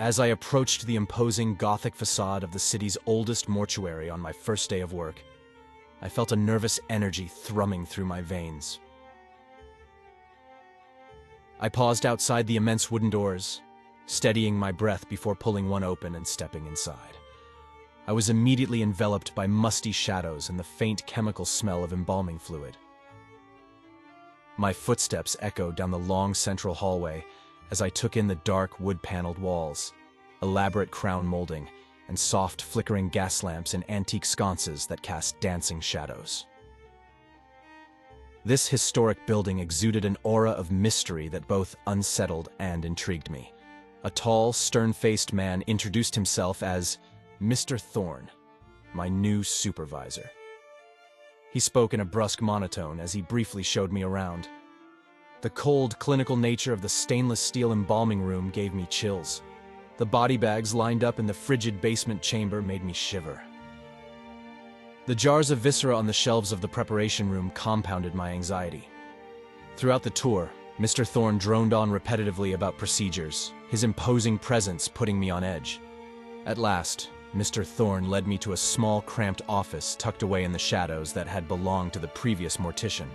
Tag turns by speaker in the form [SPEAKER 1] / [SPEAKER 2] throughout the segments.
[SPEAKER 1] As I approached the imposing Gothic facade of the city's oldest mortuary on my first day of work, I felt a nervous energy thrumming through my veins. I paused outside the immense wooden doors, steadying my breath before pulling one open and stepping inside. I was immediately enveloped by musty shadows and the faint chemical smell of embalming fluid. My footsteps echoed down the long central hallway as I took in the dark wood-paneled walls, elaborate crown molding, and soft flickering gas lamps in antique sconces that cast dancing shadows. This historic building exuded an aura of mystery that both unsettled and intrigued me. A tall, stern-faced man introduced himself as Mr. Thorne, my new supervisor. He spoke in a brusque monotone as he briefly showed me around. The cold, clinical nature of the stainless steel embalming room gave me chills. The body bags lined up in the frigid basement chamber made me shiver. The jars of viscera on the shelves of the preparation room compounded my anxiety. Throughout the tour, Mr. Thorne droned on repetitively about procedures, his imposing presence putting me on edge. At last, Mr. Thorne led me to a small, cramped office tucked away in the shadows that had belonged to the previous mortician.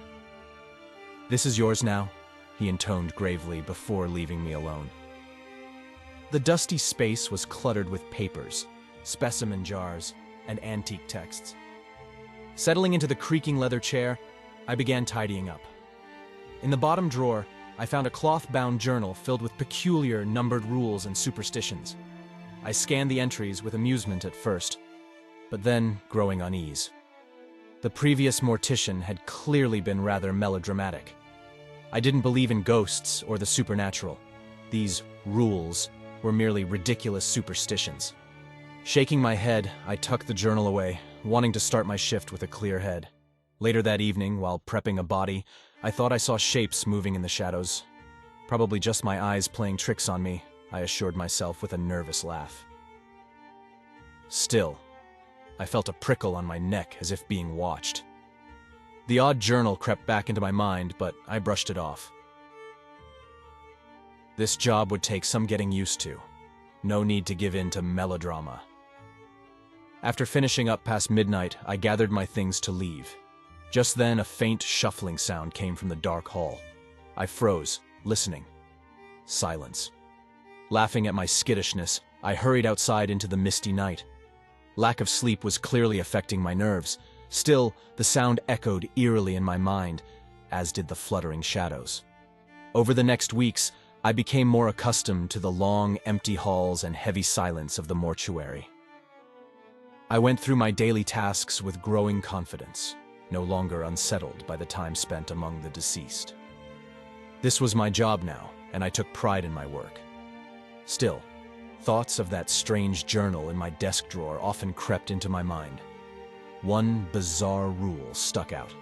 [SPEAKER 1] "This is yours now," he intoned gravely before leaving me alone. The dusty space was cluttered with papers, specimen jars, and antique texts. Settling into the creaking leather chair, I began tidying up. In the bottom drawer, I found a cloth-bound journal filled with peculiar numbered rules and superstitions. I scanned the entries with amusement at first, but then growing unease. The previous mortician had clearly been rather melodramatic. I didn't believe in ghosts or the supernatural. These rules were merely ridiculous superstitions. Shaking my head, I tucked the journal away, wanting to start my shift with a clear head. Later that evening, while prepping a body, I thought I saw shapes moving in the shadows. Probably just my eyes playing tricks on me, I assured myself with a nervous laugh. Still, I felt a prickle on my neck as if being watched. The odd journal crept back into my mind, but I brushed it off. This job would take some getting used to. No need to give in to melodrama. After finishing up past midnight, I gathered my things to leave. Just then, a faint shuffling sound came from the dark hall. I froze, listening. Silence. Laughing at my skittishness, I hurried outside into the misty night. Lack of sleep was clearly affecting my nerves. Still, the sound echoed eerily in my mind, as did the fluttering shadows. Over the next weeks, I became more accustomed to the long, empty halls and heavy silence of the mortuary. I went through my daily tasks with growing confidence, no longer unsettled by the time spent among the deceased. This was my job now, and I took pride in my work. Still, thoughts of that strange journal in my desk drawer often crept into my mind. One bizarre rule stuck out.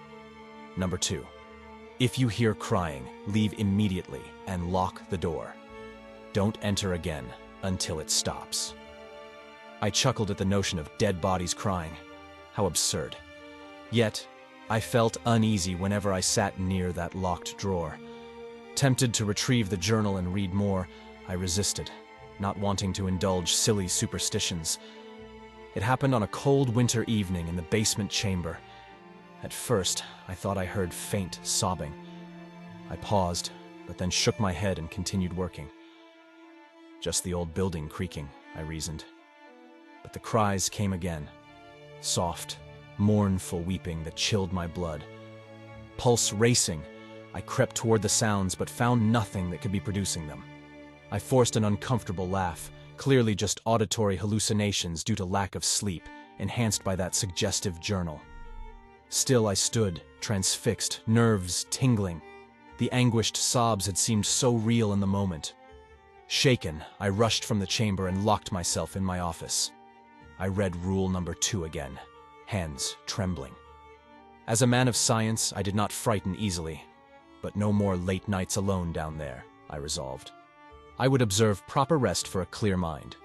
[SPEAKER 1] Number 2. If you hear crying, leave immediately and lock the door. Don't enter again until it stops. I chuckled at the notion of dead bodies crying. How absurd. Yet, I felt uneasy whenever I sat near that locked drawer. Tempted to retrieve the journal and read more, I resisted, not wanting to indulge silly superstitions. It happened on a cold winter evening in the basement chamber. At first, I thought I heard faint sobbing. I paused, but then shook my head and continued working. Just the old building creaking, I reasoned. But the cries came again. Soft, mournful weeping that chilled my blood. Pulse racing, I crept toward the sounds but found nothing that could be producing them. I forced an uncomfortable laugh, clearly just auditory hallucinations due to lack of sleep, enhanced by that suggestive journal. Still I stood, transfixed, nerves tingling. The anguished sobs had seemed so real in the moment. Shaken, I rushed from the chamber and locked myself in my office. I read rule number 2 again, hands trembling. As a man of science, I did not frighten easily, but no more late nights alone down there, I resolved. I would observe proper rest for a clear mind.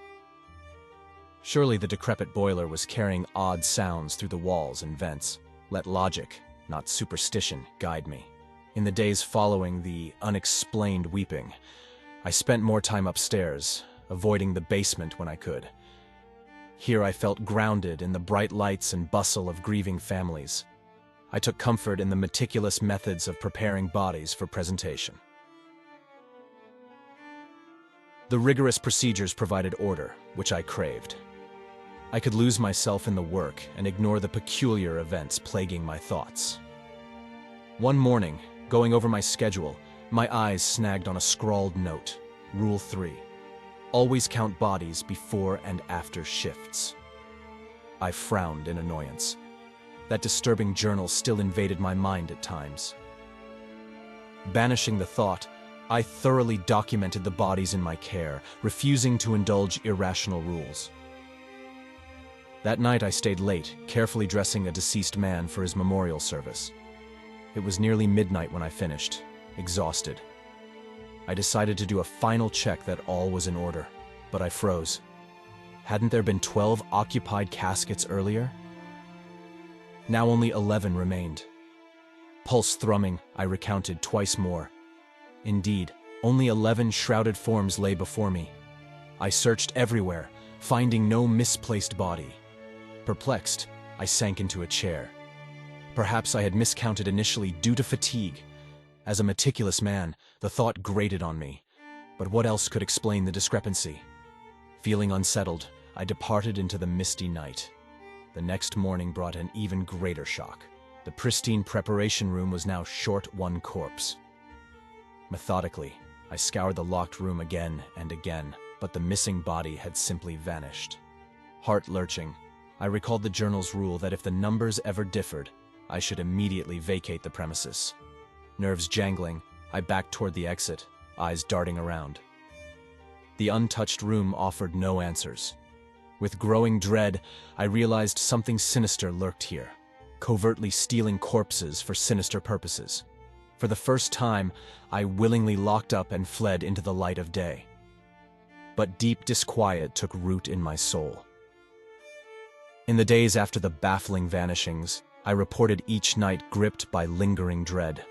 [SPEAKER 1] Surely the decrepit boiler was carrying odd sounds through the walls and vents. Let logic, not superstition, guide me. In the days following the unexplained weeping, I spent more time upstairs, avoiding the basement when I could. Here I felt grounded in the bright lights and bustle of grieving families. I took comfort in the meticulous methods of preparing bodies for presentation. The rigorous procedures provided order, which I craved. I could lose myself in the work and ignore the peculiar events plaguing my thoughts. One morning, going over my schedule, my eyes snagged on a scrawled note. Rule 3. Always count bodies before and after shifts. I frowned in annoyance. That disturbing journal still invaded my mind at times. Banishing the thought, I thoroughly documented the bodies in my care, refusing to indulge irrational rules. That night I stayed late, carefully dressing a deceased man for his memorial service. It was nearly midnight when I finished, exhausted. I decided to do a final check that all was in order, but I froze. Hadn't there been 12 occupied caskets earlier? Now only 11 remained. Pulse thrumming, I recounted twice more. Indeed, only 11 shrouded forms lay before me. I searched everywhere, finding no misplaced body. Perplexed, I sank into a chair. Perhaps I had miscounted initially due to fatigue. As a meticulous man, the thought grated on me. But what else could explain the discrepancy? Feeling unsettled, I departed into the misty night. The next morning brought an even greater shock. The pristine preparation room was now short one corpse. Methodically, I scoured the locked room again and again, but the missing body had simply vanished. Heart-lurching, I recalled the journal's rule that if the numbers ever differed, I should immediately vacate the premises. Nerves jangling, I backed toward the exit, eyes darting around. The untouched room offered no answers. With growing dread, I realized something sinister lurked here, covertly stealing corpses for sinister purposes. For the first time, I willingly locked up and fled into the light of day. But deep disquiet took root in my soul. In the days after the baffling vanishings, I reported each night gripped by lingering dread.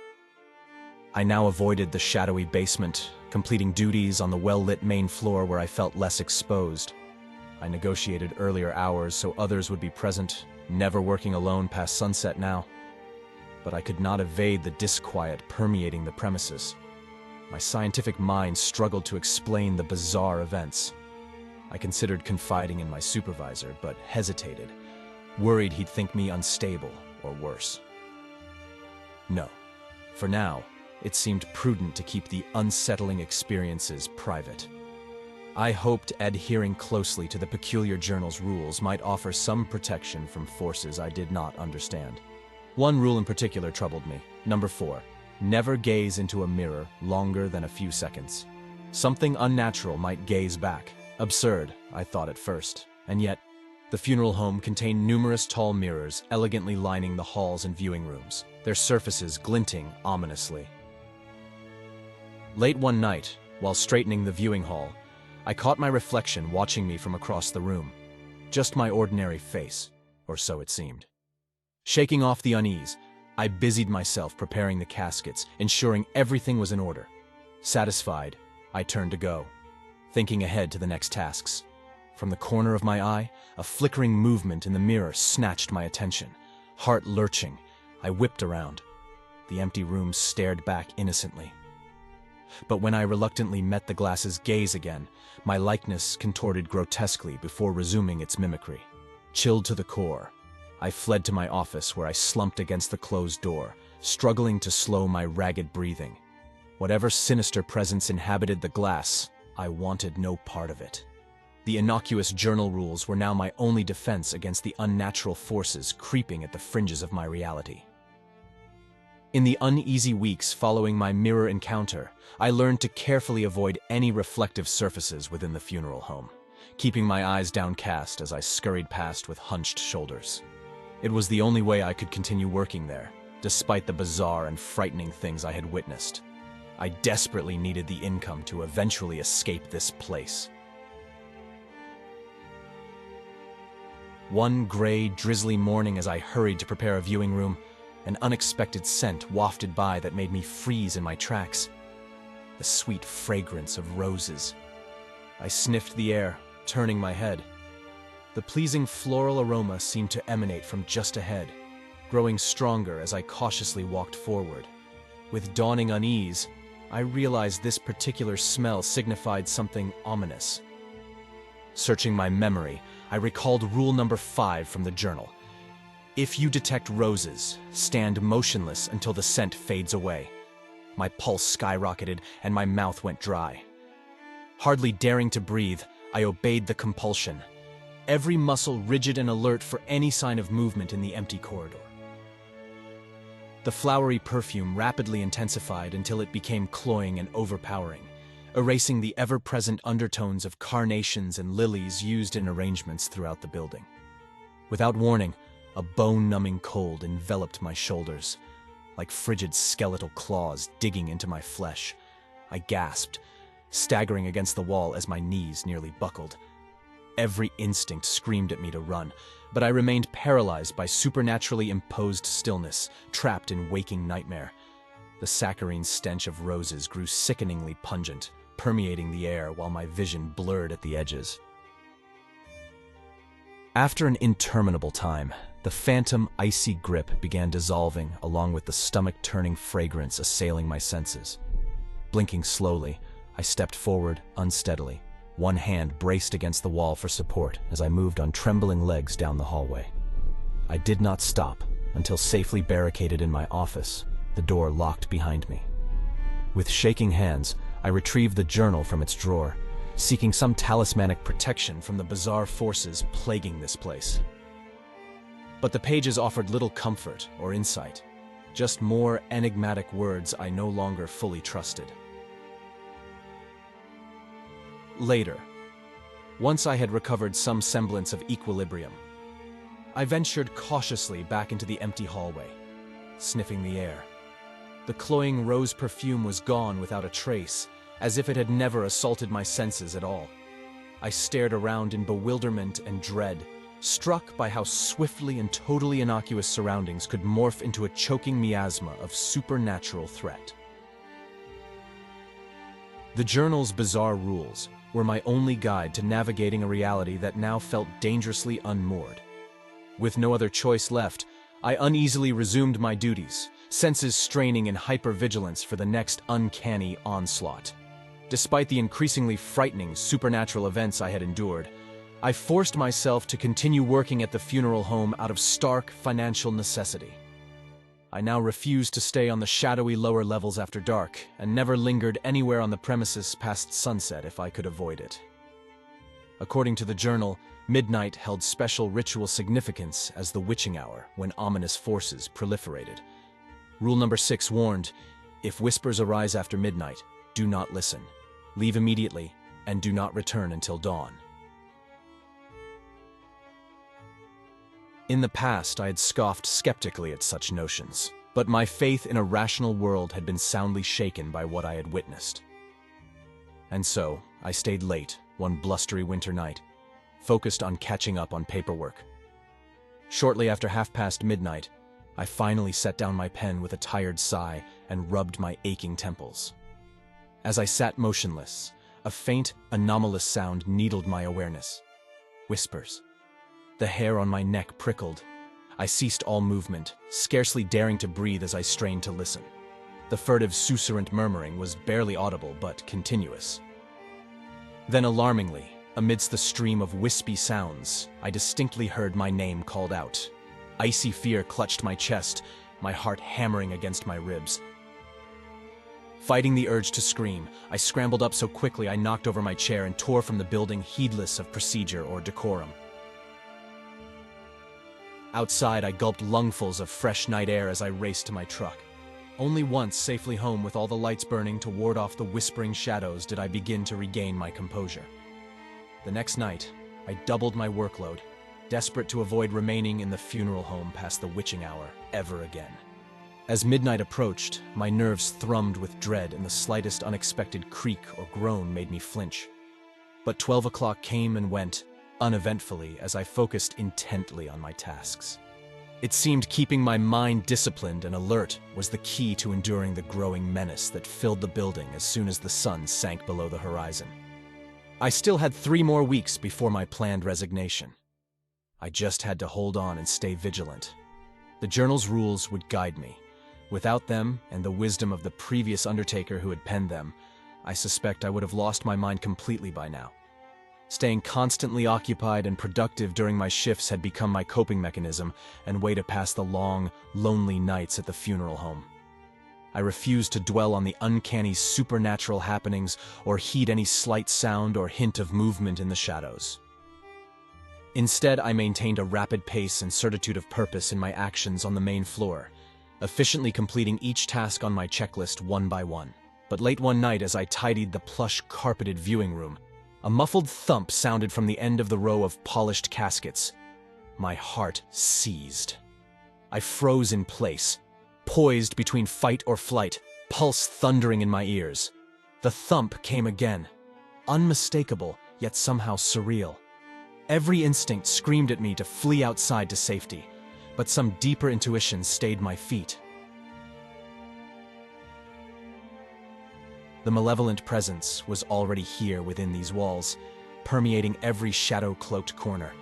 [SPEAKER 1] I now avoided the shadowy basement, completing duties on the well-lit main floor where I felt less exposed. I negotiated earlier hours so others would be present, never working alone past sunset now. But I could not evade the disquiet permeating the premises. My scientific mind struggled to explain the bizarre events. I considered confiding in my supervisor, but hesitated, worried he'd think me unstable or worse. No, for now, it seemed prudent to keep the unsettling experiences private. I hoped adhering closely to the peculiar journal's rules might offer some protection from forces I did not understand. One rule in particular troubled me. Number 4, never gaze into a mirror longer than a few seconds. Something unnatural might gaze back. Absurd, I thought at first, and yet, the funeral home contained numerous tall mirrors elegantly lining the halls and viewing rooms, their surfaces glinting ominously. Late one night, while straightening the viewing hall, I caught my reflection watching me from across the room. Just my ordinary face, or so it seemed. Shaking off the unease, I busied myself preparing the caskets, ensuring everything was in order. Satisfied, I turned to go, thinking ahead to the next tasks. From the corner of my eye, a flickering movement in the mirror snatched my attention. Heart lurching, I whipped around. The empty room stared back innocently. But when I reluctantly met the glass's gaze again, my likeness contorted grotesquely before resuming its mimicry. Chilled to the core, I fled to my office where I slumped against the closed door, struggling to slow my ragged breathing. Whatever sinister presence inhabited the glass, I wanted no part of it. The innocuous journal rules were now my only defense against the unnatural forces creeping at the fringes of my reality. In the uneasy weeks following my mirror encounter, I learned to carefully avoid any reflective surfaces within the funeral home, keeping my eyes downcast as I scurried past with hunched shoulders. It was the only way I could continue working there, despite the bizarre and frightening things I had witnessed. I desperately needed the income to eventually escape this place. One gray, drizzly morning as I hurried to prepare a viewing room, an unexpected scent wafted by that made me freeze in my tracks. The sweet fragrance of roses. I sniffed the air, turning my head. The pleasing floral aroma seemed to emanate from just ahead, growing stronger as I cautiously walked forward. With dawning unease, I realized this particular smell signified something ominous. Searching my memory, I recalled rule number 5 from the journal. If you detect roses, stand motionless until the scent fades away. My pulse skyrocketed and my mouth went dry. Hardly daring to breathe, I obeyed the compulsion, every muscle rigid and alert for any sign of movement in the empty corridor. The flowery perfume rapidly intensified until it became cloying and overpowering, erasing the ever-present undertones of carnations and lilies used in arrangements throughout the building. Without warning, a bone-numbing cold enveloped my shoulders, like frigid skeletal claws digging into my flesh. I gasped, staggering against the wall as my knees nearly buckled. Every instinct screamed at me to run, but I remained paralyzed by supernaturally imposed stillness, trapped in waking nightmare. The saccharine stench of roses grew sickeningly pungent, permeating the air while my vision blurred at the edges. After an interminable time, the phantom icy grip began dissolving along with the stomach-turning fragrance assailing my senses. Blinking slowly, I stepped forward unsteadily, one hand braced against the wall for support as I moved on trembling legs down the hallway. I did not stop until safely barricaded in my office, the door locked behind me. With shaking hands, I retrieved the journal from its drawer, seeking some talismanic protection from the bizarre forces plaguing this place. But the pages offered little comfort or insight, just more enigmatic words I no longer fully trusted. Later, once I had recovered some semblance of equilibrium, I ventured cautiously back into the empty hallway, sniffing the air. The cloying rose perfume was gone without a trace, as if it had never assaulted my senses at all. I stared around in bewilderment and dread, struck by how swiftly and totally innocuous surroundings could morph into a choking miasma of supernatural threat. The journal's bizarre rules were my only guide to navigating a reality that now felt dangerously unmoored. With no other choice left, I uneasily resumed my duties, senses straining in hypervigilance for the next uncanny onslaught. Despite the increasingly frightening supernatural events I had endured, I forced myself to continue working at the funeral home out of stark financial necessity. I now refused to stay on the shadowy lower levels after dark, and never lingered anywhere on the premises past sunset if I could avoid it. According to the journal, midnight held special ritual significance as the witching hour when ominous forces proliferated. Rule number 6 warned, if whispers arise after midnight, do not listen. Leave immediately, and do not return until dawn. In the past, I had scoffed skeptically at such notions, but my faith in a rational world had been soundly shaken by what I had witnessed. And so, I stayed late, one blustery winter night, focused on catching up on paperwork. Shortly after midnight, I finally set down my pen with a tired sigh and rubbed my aching temples. As I sat motionless, a faint, anomalous sound needled my awareness. Whispers. The hair on my neck prickled. I ceased all movement, scarcely daring to breathe as I strained to listen. The furtive, susurrant murmuring was barely audible but continuous. Then alarmingly, amidst the stream of wispy sounds, I distinctly heard my name called out. Icy fear clutched my chest, my heart hammering against my ribs. Fighting the urge to scream, I scrambled up so quickly I knocked over my chair and tore from the building, heedless of procedure or decorum. Outside, I gulped lungfuls of fresh night air as I raced to my truck. Only once safely home with all the lights burning to ward off the whispering shadows did I begin to regain my composure. The next night, I doubled my workload, desperate to avoid remaining in the funeral home past the witching hour ever again. As midnight approached, my nerves thrummed with dread and the slightest unexpected creak or groan made me flinch. But 12 o'clock came and went, uneventfully as I focused intently on my tasks. It seemed keeping my mind disciplined and alert was the key to enduring the growing menace that filled the building as soon as the sun sank below the horizon. I still had 3 more weeks before my planned resignation. I just had to hold on and stay vigilant. The journal's rules would guide me. Without them, and the wisdom of the previous undertaker who had penned them, I suspect I would have lost my mind completely by now. Staying constantly occupied and productive during my shifts had become my coping mechanism and way to pass the long, lonely nights at the funeral home. I refused to dwell on the uncanny supernatural happenings or heed any slight sound or hint of movement in the shadows. Instead, I maintained a rapid pace and certitude of purpose in my actions on the main floor, efficiently completing each task on my checklist one by one. But late one night, as I tidied the plush carpeted viewing room, a muffled thump sounded from the end of the row of polished caskets. My heart seized. I froze in place, poised between fight or flight, pulse thundering in my ears. The thump came again, unmistakable, yet somehow surreal. Every instinct screamed at me to flee outside to safety, but some deeper intuition stayed my feet. The malevolent presence was already here within these walls, permeating every shadow-cloaked corner.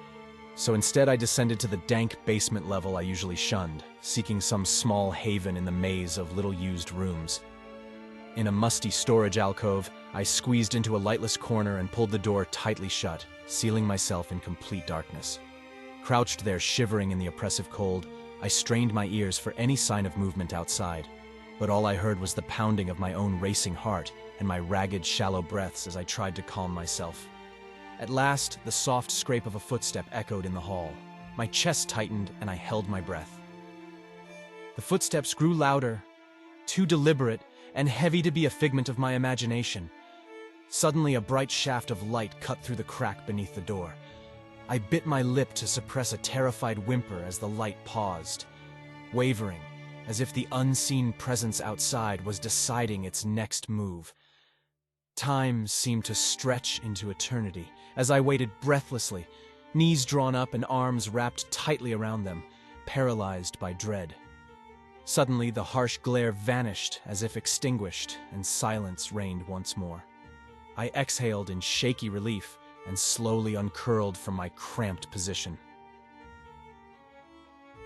[SPEAKER 1] So instead I descended to the dank basement level I usually shunned, seeking some small haven in the maze of little-used rooms. In a musty storage alcove, I squeezed into a lightless corner and pulled the door tightly shut, sealing myself in complete darkness. Crouched there shivering in the oppressive cold, I strained my ears for any sign of movement outside. But all I heard was the pounding of my own racing heart and my ragged, shallow breaths as I tried to calm myself. At last, the soft scrape of a footstep echoed in the hall. My chest tightened and I held my breath. The footsteps grew louder, too deliberate and heavy to be a figment of my imagination. Suddenly, a bright shaft of light cut through the crack beneath the door. I bit my lip to suppress a terrified whimper as the light paused, wavering, as if the unseen presence outside was deciding its next move. Time seemed to stretch into eternity as I waited breathlessly, knees drawn up and arms wrapped tightly around them, paralyzed by dread. Suddenly, the harsh glare vanished as if extinguished, and silence reigned once more. I exhaled in shaky relief and slowly uncurled from my cramped position.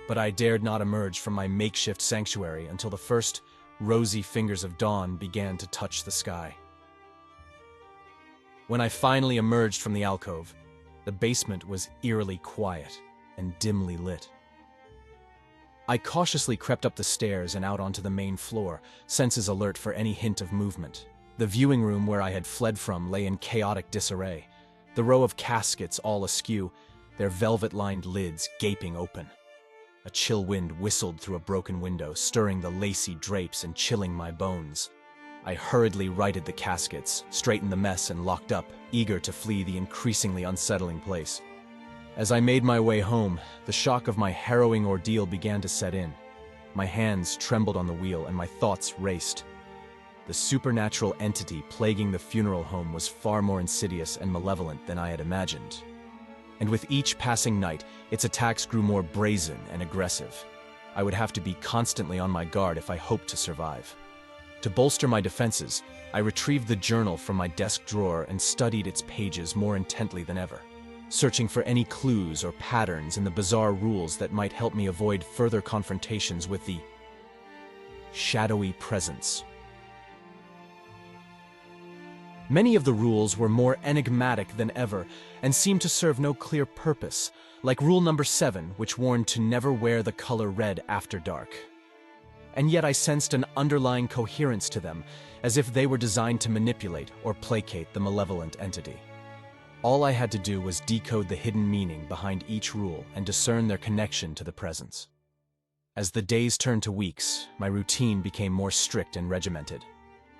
[SPEAKER 1] But I dared not emerge from my makeshift sanctuary until the first rosy fingers of dawn began to touch the sky. When I finally emerged from the alcove, the basement was eerily quiet and dimly lit. I cautiously crept up the stairs and out onto the main floor, senses alert for any hint of movement. The viewing room where I had fled from lay in chaotic disarray, the row of caskets all askew, their velvet-lined lids gaping open. A chill wind whistled through a broken window, stirring the lacy drapes and chilling my bones. I hurriedly righted the caskets, straightened the mess, and locked up, eager to flee the increasingly unsettling place. As I made my way home, the shock of my harrowing ordeal began to set in. My hands trembled on the wheel and my thoughts raced. The supernatural entity plaguing the funeral home was far more insidious and malevolent than I had imagined. And with each passing night, its attacks grew more brazen and aggressive. I would have to be constantly on my guard if I hoped to survive. To bolster my defenses, I retrieved the journal from my desk drawer and studied its pages more intently than ever, searching for any clues or patterns in the bizarre rules that might help me avoid further confrontations with the shadowy presence. Many of the rules were more enigmatic than ever and seemed to serve no clear purpose, like rule number 7, which warned to never wear the color red after dark. And yet I sensed an underlying coherence to them, as if they were designed to manipulate or placate the malevolent entity. All I had to do was decode the hidden meaning behind each rule and discern their connection to the presence. As the days turned to weeks, my routine became more strict and regimented.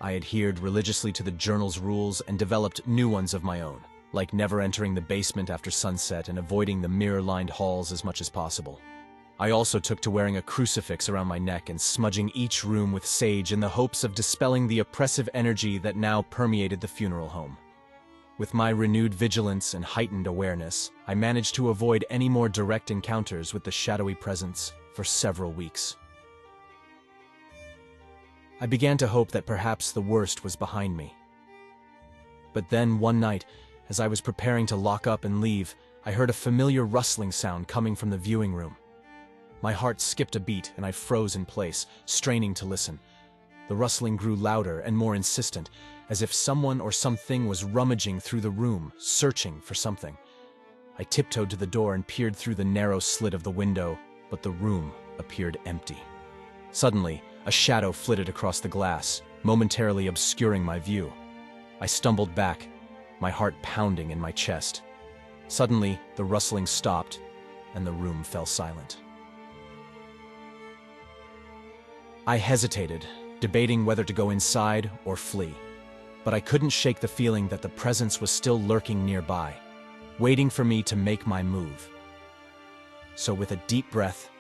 [SPEAKER 1] I adhered religiously to the journal's rules and developed new ones of my own, like never entering the basement after sunset and avoiding the mirror-lined halls as much as possible. I also took to wearing a crucifix around my neck and smudging each room with sage in the hopes of dispelling the oppressive energy that now permeated the funeral home. With my renewed vigilance and heightened awareness, I managed to avoid any more direct encounters with the shadowy presence for several weeks. I began to hope that perhaps the worst was behind me. But then, one night, As I was preparing to lock up and leave, I heard a familiar rustling sound coming from the viewing room. My heart skipped a beat and I froze in place, straining to listen. The rustling grew louder and more insistent, as if someone or something was rummaging through the room, searching for something. I tiptoed to the door and peered through the narrow slit of the window, but the room appeared empty. Suddenly, a shadow flitted across the glass, momentarily obscuring my view. I stumbled back, my heart pounding in my chest. Suddenly, the rustling stopped, and the room fell silent. I hesitated, debating whether to go inside or flee. But I couldn't shake the feeling that the presence was still lurking nearby, waiting for me to make my move. So with a deep breath,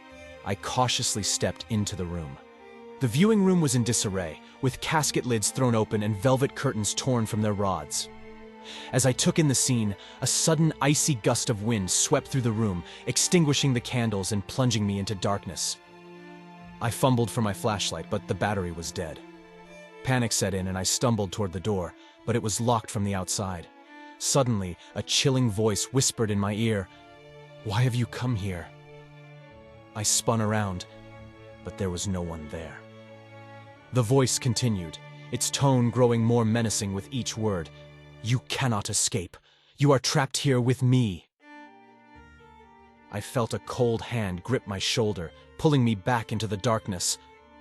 [SPEAKER 1] I cautiously stepped into the room. The viewing room was in disarray, with casket lids thrown open and velvet curtains torn from their rods. As I took in the scene, a sudden icy gust of wind swept through the room, extinguishing the candles and plunging me into darkness. I fumbled for my flashlight, but the battery was dead. Panic set in and I stumbled toward the door, but it was locked from the outside. Suddenly, a chilling voice whispered in my ear, "Why have you come here?" I spun around, but there was no one there. The voice continued, its tone growing more menacing with each word. "You cannot escape. You are trapped here with me." I felt a cold hand grip my shoulder, pulling me back into the darkness.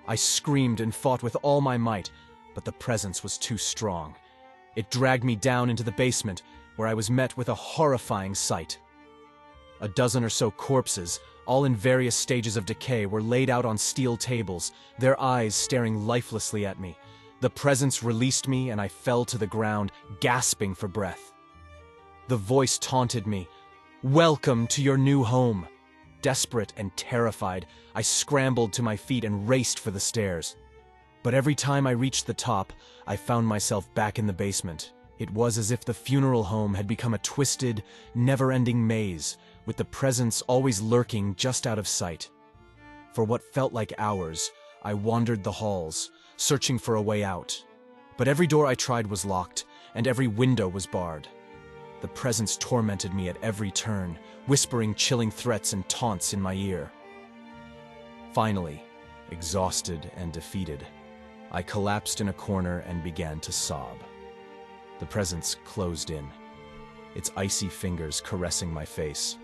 [SPEAKER 1] I screamed and fought with all my might, but the presence was too strong. It dragged me down into the basement, where I was met with a horrifying sight. A dozen or so corpses, all in various stages of decay, were laid out on steel tables, their eyes staring lifelessly at me. The presence released me and I fell to the ground, gasping for breath. The voice taunted me, "Welcome to your new home." Desperate and terrified, I scrambled to my feet and raced for the stairs. But every time I reached the top, I found myself back in the basement. It was as if the funeral home had become a twisted, never-ending maze, with the presence always lurking just out of sight. For what felt like hours, I wandered the halls, searching for a way out. But every door I tried was locked, and every window was barred. The presence tormented me at every turn, whispering chilling threats and taunts in my ear. Finally, exhausted and defeated, I collapsed in a corner and began to sob. The presence closed in, its icy fingers caressing my face.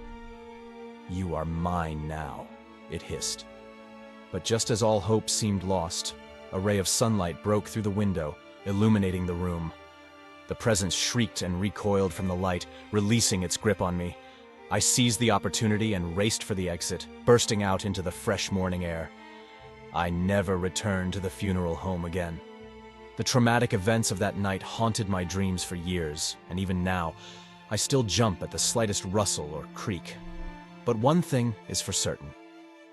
[SPEAKER 1] "You are mine now," it hissed. But just as all hope seemed lost, a ray of sunlight broke through the window, illuminating the room. The presence shrieked and recoiled from the light, releasing its grip on me. I seized the opportunity and raced for the exit, bursting out into the fresh morning air. I never returned to the funeral home again. The traumatic events of that night haunted my dreams for years, and even now, I still jump at the slightest rustle or creak. But one thing is for certain.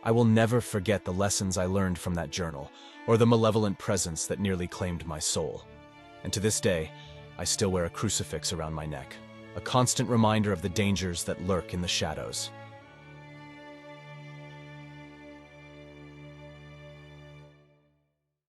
[SPEAKER 1] I will never forget the lessons I learned from that journal, or the malevolent presence that nearly claimed my soul. And to this day, I still wear a crucifix around my neck, a constant reminder of the dangers that lurk in the shadows.